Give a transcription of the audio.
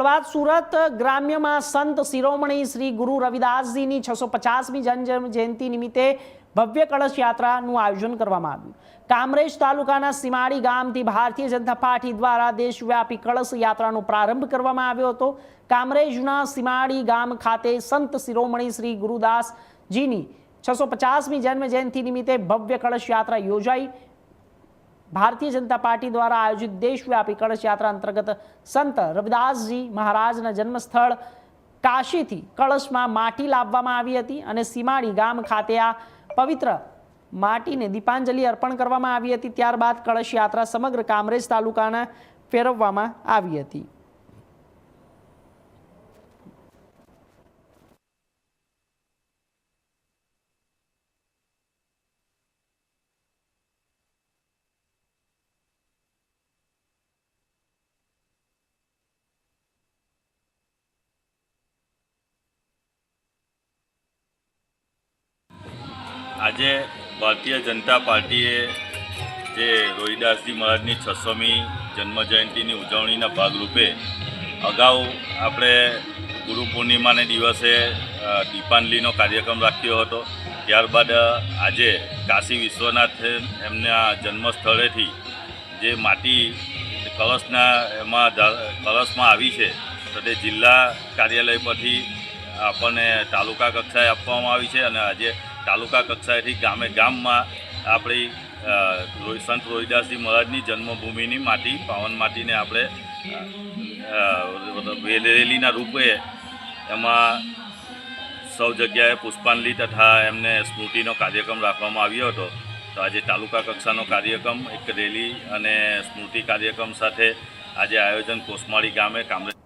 બાદ સુરત ગ્રામ્યમાં સંત શિરોમણી શ્રી ગુરુ રવિદાસજીની 650મી જન્મ જયંતિ નિમિત્તે ભવ્ય કળશ યાત્રાનું આયોજન કરવામાં આવ્યું। કામરેજ તાલુકાના સીમાડી ગામથી ભારતીય જનતા પાર્ટી દ્વારા દેશવ્યાપી કળશ યાત્રાનો પ્રારંભ કરવામાં આવ્યો હતો। કામરેજના સીમાડી ગામ ખાતે સંત શિરોમણી શ્રી ગુરુદાસજીની 650મી જન્મ જયંતિ નિમિત્તે ભવ્ય કળશ યાત્રા યોજાઈ। भारतीय जनता पार्टी द्वारा आयोजित देशव्यापी कलश यात्रा अंतर्गत संत रविदासजी महाराजना जन्मस्थल काशी थी कलश में माटी लाववामां आवी हती अने सीमाड़ी गाम खाते आ पवित्र माटी ने दीपांजलि अर्पण करवामां आवी हती। त्यारबाद कलश यात्रा समग्र कामरेज तालुकाने फेरववामां आवी हती। आज भारतीय जनता पार्टीए जे रोहिदासजी महाराजनी 600મી जन्मजयंती उजवણીના भागरूपे अगाऊ આપણે गुरु पूर्णिमाने दिवसे दीपांजलिનો कार्यक्रम राख्यो હતો। ત્યારબાદ આજે કાશી વિશ્વનાથ એમના જન્મસ્થળેથી જે માટી કળશના કળશમાં આવી છે તો તે જિલ્લા કાર્યાલય પરથી આપણને તાલુકા કક્ષાએ આપવામાં આવી છે અને આજે तालुका कक्षाएथी गामे गाम में अपनी संत रोहिदासजी महाराजनी जन्मभूमिनी माटी पावन माटी ने आपणे रेलीना रूपे एमां सौ जग्याए पुष्पांजलि तथा एमने स्मृतिनो कार्यक्रम राखवामां आव्यो हतो। तो आज तालुका कक्षानो कार्यक्रम एक रेली अने स्मृति कार्यक्रम साथे आज आयोजन कोसमाड़ी गामे कामरेज